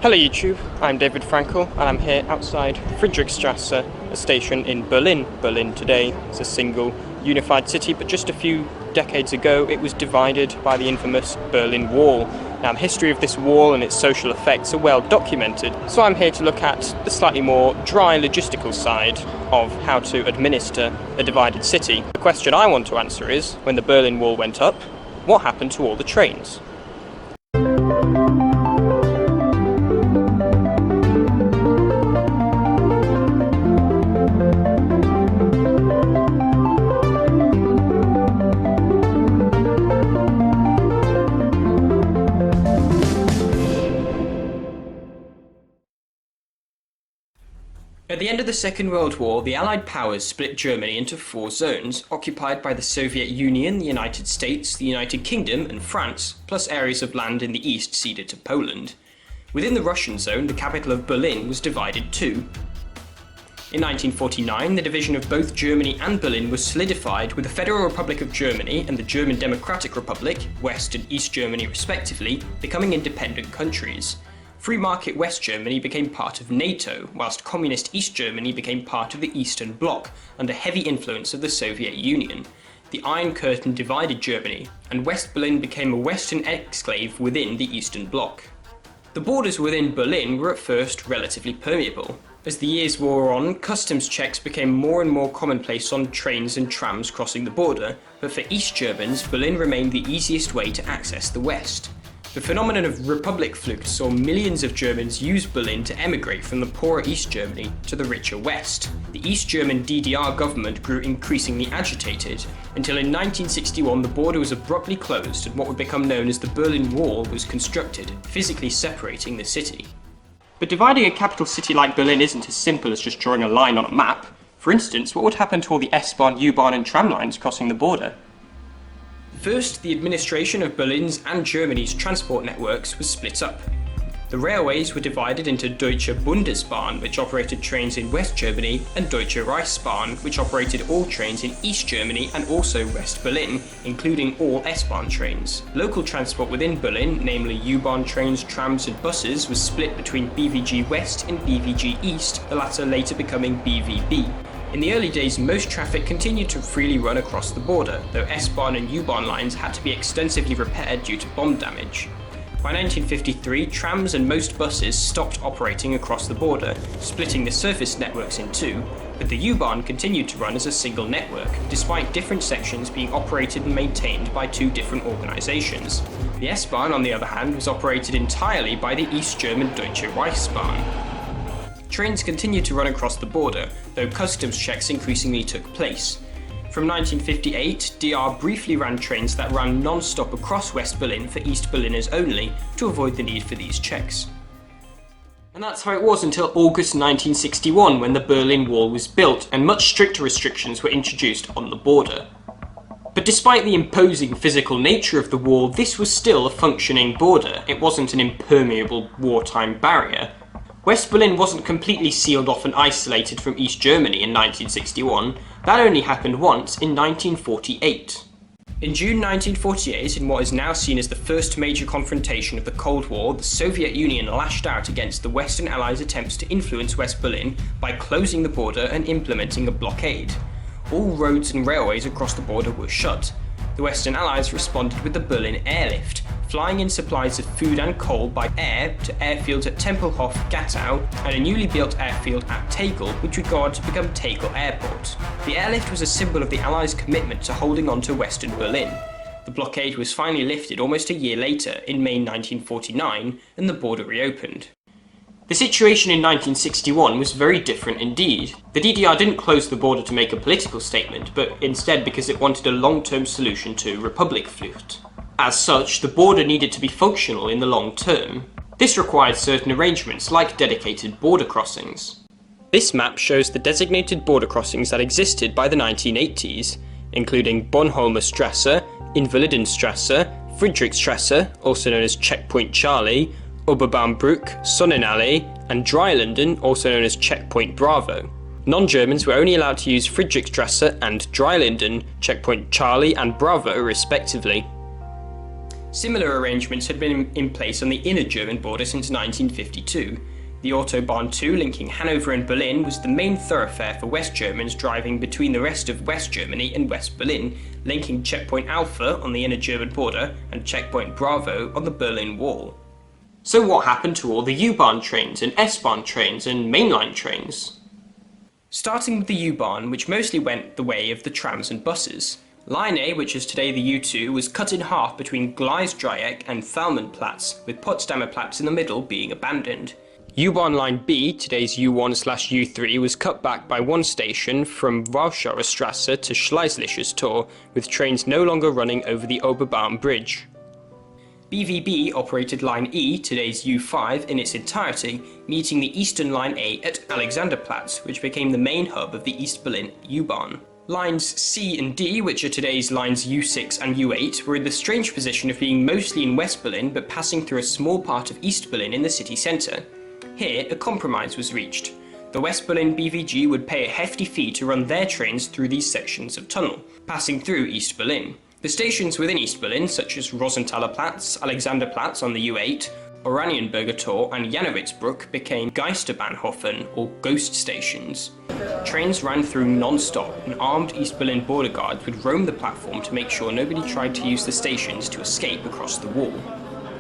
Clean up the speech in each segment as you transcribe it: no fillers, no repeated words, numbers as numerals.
Hello YouTube, I'm David Frankal and I'm here outside Friedrichstrasse, a station in Berlin. Berlin today is a single unified city, but just a few decades ago it was divided by the infamous Berlin Wall. Now the history of this wall and its social effects are well documented, so I'm here to look at the slightly more dry logistical side of how to administer a divided city. The question I want to answer is, when the Berlin Wall went up, what happened to all the trains? At the end of the Second World War, the Allied powers split Germany into 4 zones, occupied by the Soviet Union, the United States, the United Kingdom and France, plus areas of land in the east ceded to Poland. Within the Russian zone, the capital of Berlin was divided too. In 1949, the division of both Germany and Berlin was solidified, with the Federal Republic of Germany and the German Democratic Republic, West and East Germany respectively, becoming independent countries. Free market West Germany became part of NATO, whilst communist East Germany became part of the Eastern Bloc, under heavy influence of the Soviet Union. The Iron Curtain divided Germany, and West Berlin became a Western exclave within the Eastern Bloc. The borders within Berlin were at first relatively permeable. As the years wore on, customs checks became more and more commonplace on trains and trams crossing the border, but for East Germans, Berlin remained the easiest way to access the West. The phenomenon of Republic Flucht saw millions of Germans use Berlin to emigrate from the poorer East Germany to the richer West. The East German DDR government grew increasingly agitated, until in 1961 the border was abruptly closed and what would become known as the Berlin Wall was constructed, physically separating the city. But dividing a capital city like Berlin isn't as simple as just drawing a line on a map. For instance, what would happen to all the S-Bahn, U-Bahn and tram lines crossing the border? First, the administration of Berlin's and Germany's transport networks was split up. The railways were divided into Deutsche Bundesbahn, which operated trains in West Germany, and Deutsche Reichsbahn, which operated all trains in East Germany and also West Berlin, including all S-Bahn trains. Local transport within Berlin, namely U-Bahn trains, trams and buses, was split between BVG West and BVG East, the latter later becoming BVB. In the early days, most traffic continued to freely run across the border, though S-Bahn and U-Bahn lines had to be extensively repaired due to bomb damage. By 1953, trams and most buses stopped operating across the border, splitting the surface networks in two, but the U-Bahn continued to run as a single network, despite different sections being operated and maintained by 2 different organisations. The S-Bahn, on the other hand, was operated entirely by the East German Deutsche Reichsbahn. Trains continued to run across the border, though customs checks increasingly took place. From 1958, DR briefly ran trains that ran non-stop across West Berlin for East Berliners only, to avoid the need for these checks. And that's how it was until August 1961, when the Berlin Wall was built and much stricter restrictions were introduced on the border. But despite the imposing physical nature of the wall, this was still a functioning border. It wasn't an impermeable wartime barrier. West Berlin wasn't completely sealed off and isolated from East Germany in 1961, that only happened once in 1948. In June 1948, in what is now seen as the first major confrontation of the Cold War, the Soviet Union lashed out against the Western Allies' attempts to influence West Berlin by closing the border and implementing a blockade. All roads and railways across the border were shut. The Western Allies responded with the Berlin Airlift, flying in supplies of food and coal by air to airfields at Tempelhof, Gatow, and a newly built airfield at Tegel, which would go on to become Tegel Airport. The airlift was a symbol of the Allies' commitment to holding on to Western Berlin. The blockade was finally lifted almost a year later, in May 1949, and the border reopened. The situation in 1961 was very different indeed. The DDR didn't close the border to make a political statement, but instead because it wanted a long-term solution to Republik Flucht. As such, the border needed to be functional in the long term. This required certain arrangements, like dedicated border crossings. This map shows the designated border crossings that existed by the 1980s, including Bornholmer Strasse, Invalidenstrasse, Friedrichstrasse, also known as Checkpoint Charlie, Oberbaumbrück, Sonnenallee, and Dreilanden, also known as Checkpoint Bravo. Non-Germans were only allowed to use Friedrichstrasse and Dreilanden, Checkpoint Charlie and Bravo respectively. Similar arrangements had been in place on the inner German border since 1952. The Autobahn 2 linking Hanover and Berlin was the main thoroughfare for West Germans driving between the rest of West Germany and West Berlin, linking Checkpoint Alpha on the inner German border and Checkpoint Bravo on the Berlin Wall. So what happened to all the U-Bahn trains and S-Bahn trains and Mainline trains? Starting with the U-Bahn, which mostly went the way of the trams and buses. Line A, which is today the U2, was cut in half between Gleisdreieck and Thalmannplatz, with Potsdamer Platz in the middle being abandoned. U-Bahn Line B, today's U1/U3, was cut back by one station from Warschauer Strasse to Schlesisches Tor, with trains no longer running over the Oberbaum Bridge. BVB operated Line E, today's U5, in its entirety, meeting the Eastern Line A at Alexanderplatz, which became the main hub of the East Berlin U-Bahn. Lines C and D, which are today's lines U6 and U8, were in the strange position of being mostly in West Berlin but passing through a small part of East Berlin in the city centre. Here, a compromise was reached. The West Berlin BVG would pay a hefty fee to run their trains through these sections of tunnel, passing through East Berlin. The stations within East Berlin, such as Rosenthaler Platz, Alexanderplatz on the U8, Oranienburger Tor and Janowitzbrück became Geisterbahnhofen, or ghost stations. Trains ran through non-stop, and armed East Berlin border guards would roam the platform to make sure nobody tried to use the stations to escape across the wall.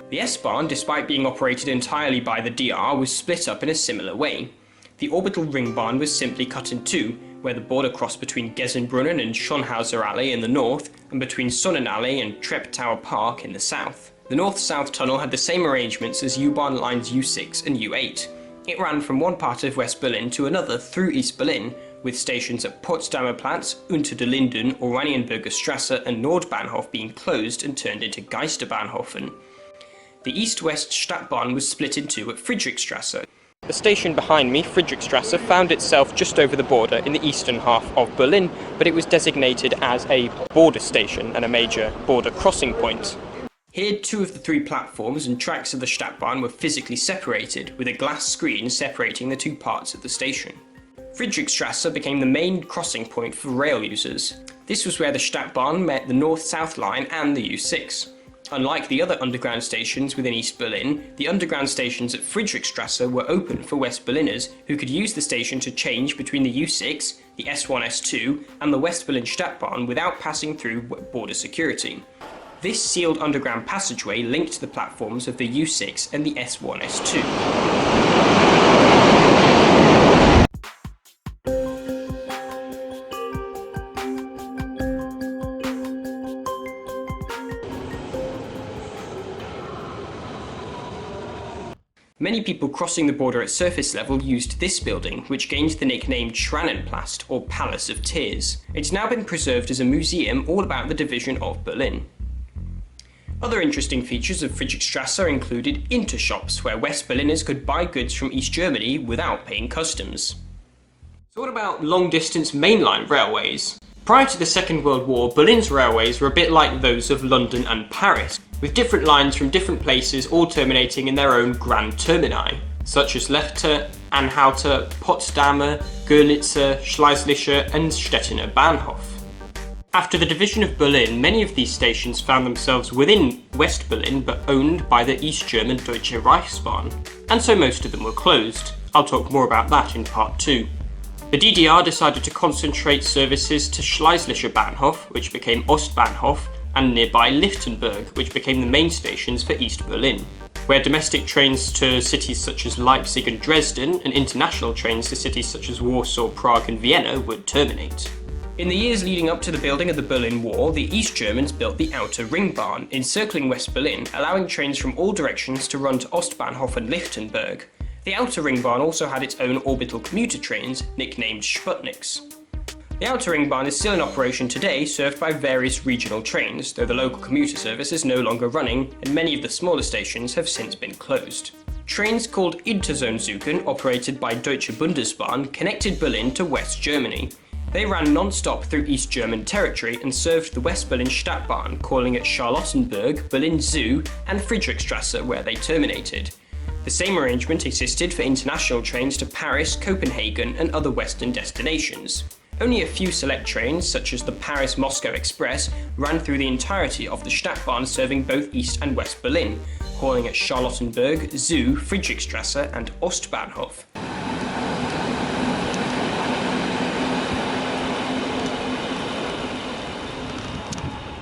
The S-Bahn, despite being operated entirely by the DR, was split up in a similar way. The orbital Ringbahn was simply cut in two, where the border crossed between Gesenbrunnen and Schönhauser Allee in the north, and between Sonnenallee and Treptower Park in the south. The north-south tunnel had the same arrangements as U-Bahn lines U6 and U8. It ran from one part of West Berlin to another through East Berlin, with stations at Potsdamer Platz, Unter den Linden, Oranienburger Strasse and Nordbahnhof being closed and turned into Geisterbahnhofen. The east-west Stadtbahn was split in two at Friedrichstrasse. The station behind me, Friedrichstrasse, found itself just over the border in the eastern half of Berlin, but it was designated as a border station and a major border crossing point. Here, two of the three platforms and tracks of the Stadtbahn were physically separated, with a glass screen separating the two parts of the station. Friedrichstrasse became the main crossing point for rail users. This was where the Stadtbahn met the north-south line and the U6. Unlike the other underground stations within East Berlin, the underground stations at Friedrichstrasse were open for West Berliners who could use the station to change between the U6, the S1, S2 and the West Berlin Stadtbahn without passing through border security. This sealed underground passageway linked the platforms of the U6 and the S1, S2. Many people crossing the border at surface level used this building, which gained the nickname Schrannenpalast, or Palace of Tears. It's now been preserved as a museum all about the division of Berlin. Other interesting features of Friedrichstrasse included intershops, where West Berliners could buy goods from East Germany without paying customs. So what about long-distance mainline railways? Prior to the Second World War, Berlin's railways were a bit like those of London and Paris, with different lines from different places all terminating in their own grand termini, such as Lechte, Anhalter, Potsdamer, Görlitzer, Schlesischer and Stettiner Bahnhof. After the division of Berlin, many of these stations found themselves within West Berlin but owned by the East German Deutsche Reichsbahn, and so most of them were closed. I'll talk more about that in part 2. The DDR decided to concentrate services to Schlesischer Bahnhof, which became Ostbahnhof, and nearby Lichtenberg, which became the main stations for East Berlin, where domestic trains to cities such as Leipzig and Dresden and international trains to cities such as Warsaw, Prague and Vienna would terminate. In the years leading up to the building of the Berlin Wall, the East Germans built the Outer Ringbahn, encircling West Berlin, allowing trains from all directions to run to Ostbahnhof and Lichtenberg. The Outer Ringbahn also had its own orbital commuter trains, nicknamed Sputniks. The Outer Ringbahn is still in operation today, served by various regional trains, though the local commuter service is no longer running, and many of the smaller stations have since been closed. Trains called Interzonenzüge, operated by Deutsche Bundesbahn, connected Berlin to West Germany. They ran non-stop through East German territory and served the West Berlin Stadtbahn, calling at Charlottenburg, Berlin Zoo and Friedrichstrasse, where they terminated. The same arrangement existed for international trains to Paris, Copenhagen and other Western destinations. Only a few select trains, such as the Paris-Moscow Express, ran through the entirety of the Stadtbahn serving both East and West Berlin, calling at Charlottenburg, Zoo, Friedrichstrasse and Ostbahnhof.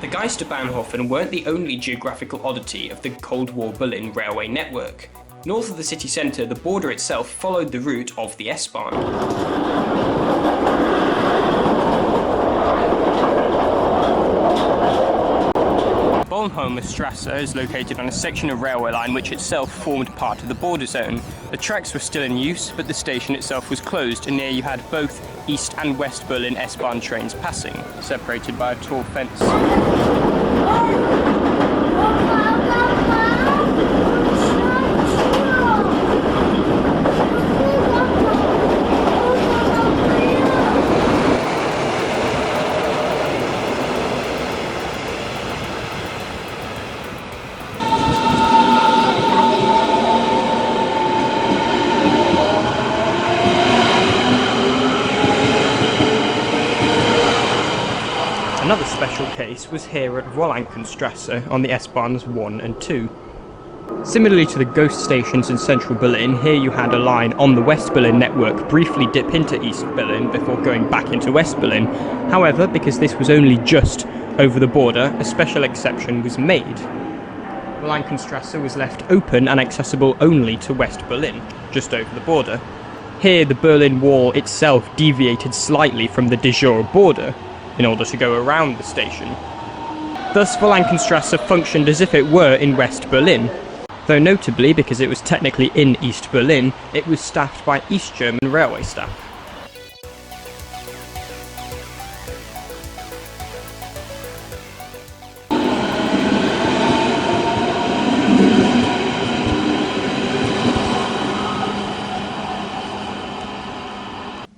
The Geisterbahnhofen weren't the only geographical oddity of the Cold War Berlin railway network. North of the city centre, the border itself followed the route of the S-Bahn. Bornholmer Strasse is located on a section of railway line which itself formed part of the border zone. The tracks were still in use, but the station itself was closed, and near you had both East and West Berlin S-Bahn trains passing, separated by a tall fence. Another special case was here at Rollankenstrasse on the S-Bahns 1 and 2. Similarly to the ghost stations in central Berlin, here you had a line on the West Berlin network briefly dip into East Berlin before going back into West Berlin. However, because this was only just over the border, a special exception was made. Rollankenstrasse was left open and accessible only to West Berlin, just over the border. Here the Berlin Wall itself deviated slightly from the de jure border, in order to go around the station. Thus, Rollankenstrasse functioned as if it were in West Berlin, though notably, because it was technically in East Berlin, it was staffed by East German railway staff.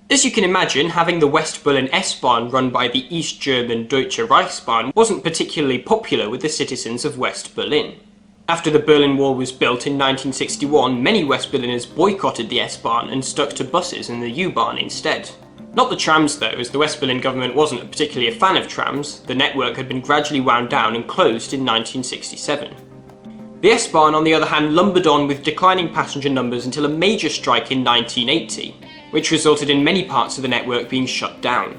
As you can imagine, having the West Berlin S-Bahn run by the East German Deutsche Reichsbahn wasn't particularly popular with the citizens of West Berlin. After the Berlin Wall was built in 1961, many West Berliners boycotted the S-Bahn and stuck to buses and the U-Bahn instead. Not the trams though, as the West Berlin government wasn't particularly a fan of trams. The network had been gradually wound down and closed in 1967. The S-Bahn, on the other hand, lumbered on with declining passenger numbers until a major strike in 1980. Which resulted in many parts of the network being shut down.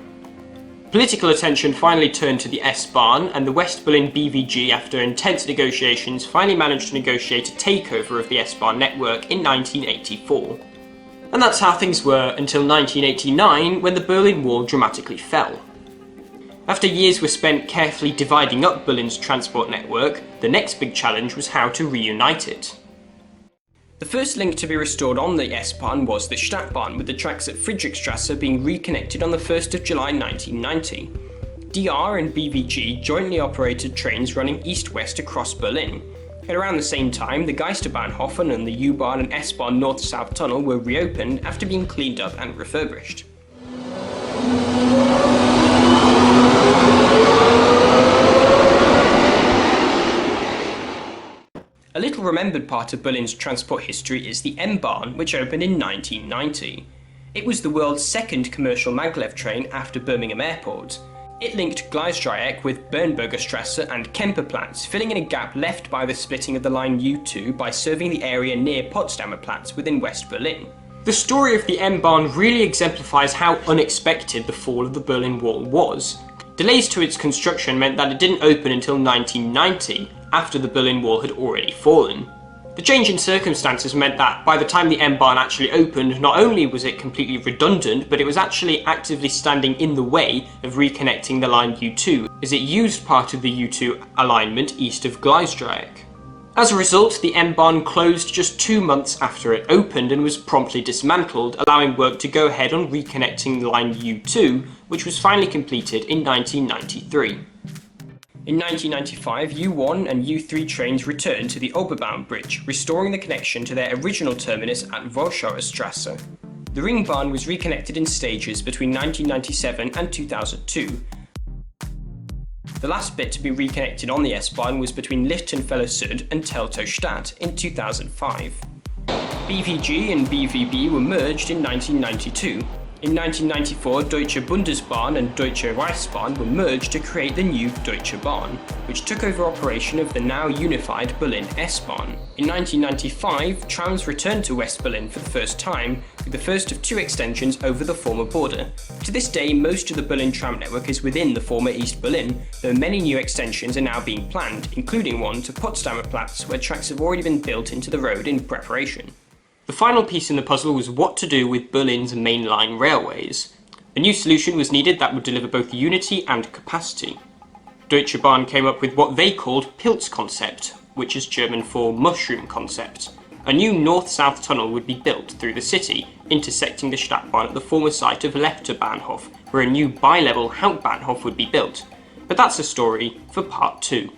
Political attention finally turned to the S-Bahn, and the West Berlin BVG, after intense negotiations, finally managed to negotiate a takeover of the S-Bahn network in 1984. And that's how things were until 1989, when the Berlin Wall dramatically fell. After years were spent carefully dividing up Berlin's transport network, the next big challenge was how to reunite it. The first link to be restored on the S-Bahn was the Stadtbahn, with the tracks at Friedrichstrasse being reconnected on the 1st of July 1990. DR and BVG jointly operated trains running east-west across Berlin. At around the same time, the Geisterbahnhofen and the U-Bahn and S-Bahn North-South Tunnel were reopened after being cleaned up and refurbished. A little remembered part of Berlin's transport history is the M-Bahn, which opened in 1990. It was the world's second commercial maglev train after Birmingham Airport. It linked Gleisdreieck with Bernburger Strasse and Kemperplatz, filling in a gap left by the splitting of the line U2 by serving the area near Potsdamer Platz within West Berlin. The story of the M-Bahn really exemplifies how unexpected the fall of the Berlin Wall was. Delays to its construction meant that it didn't open until 1990, after the Berlin Wall had already fallen. The change in circumstances meant that by the time the M-Bahn actually opened, not only was it completely redundant, but it was actually actively standing in the way of reconnecting the line U2, as it used part of the U2 alignment east of Gleisdreieck. As a result, the M-Bahn closed just 2 months after it opened and was promptly dismantled, allowing work to go ahead on reconnecting the line U2, which was finally completed in 1993. In 1995, U1 and U3 trains returned to the Oberbaum Bridge, restoring the connection to their original terminus at Warschauer Strasse. The Ringbahn was reconnected in stages between 1997 and 2002. The last bit to be reconnected on the S-Bahn was between Lichtenfeller Süd and Teltow-Stadt in 2005. BVG and BVB were merged in 1992. In 1994, Deutsche Bundesbahn and Deutsche Reichsbahn were merged to create the new Deutsche Bahn, which took over operation of the now unified Berlin S-Bahn. In 1995, trams returned to West Berlin for the first time, with the first of 2 extensions over the former border. To this day, most of the Berlin tram network is within the former East Berlin, though many new extensions are now being planned, including one to Potsdamer Platz, where tracks have already been built into the road in preparation. The final piece in the puzzle was what to do with Berlin's mainline railways. A new solution was needed that would deliver both unity and capacity. Deutsche Bahn came up with what they called Pilz concept, which is German for mushroom concept. A new north-south tunnel would be built through the city, intersecting the Stadtbahn at the former site of Hauptbahnhof, where a new bi-level Hauptbahnhof would be built. But that's a story for part 2.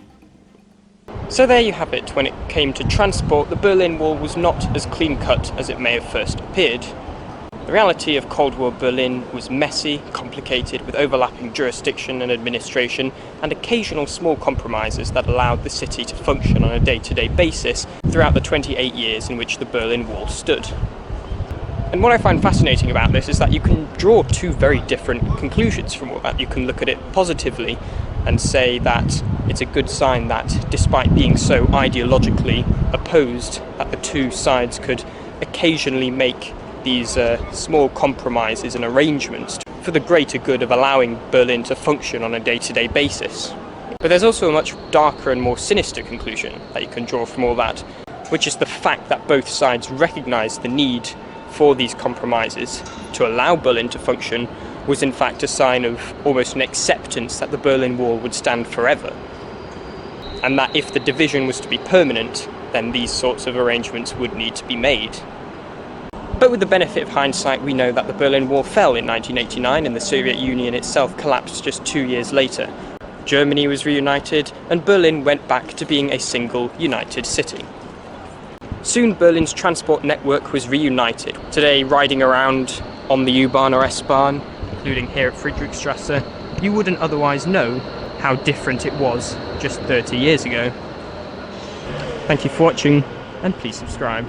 So there you have it. When it came to transport, the Berlin Wall was not as clean-cut as it may have first appeared. The reality of Cold War Berlin was messy, complicated, with overlapping jurisdiction and administration, and occasional small compromises that allowed the city to function on a day-to-day basis throughout the 28 years in which the Berlin Wall stood. And what I find fascinating about this is that you can draw 2 very different conclusions from all that. You can look at it positively and say that it's a good sign that, despite being so ideologically opposed, that the 2 sides could occasionally make these small compromises and arrangements for the greater good of allowing Berlin to function on a day-to-day basis. But there's also a much darker and more sinister conclusion that you can draw from all that, which is the fact that both sides recognise the need for these compromises to allow Berlin to function was in fact a sign of almost an acceptance that the Berlin Wall would stand forever. And that if the division was to be permanent, then these sorts of arrangements would need to be made. But with the benefit of hindsight, we know that the Berlin Wall fell in 1989 and the Soviet Union itself collapsed just 2 years later. Germany was reunited and Berlin went back to being a single united city. Soon Berlin's transport network was reunited. Today, riding around on the U-Bahn or S-Bahn, including here at Friedrichstrasse, you wouldn't otherwise know how different it was just 30 years ago. Thank you for watching, and please subscribe.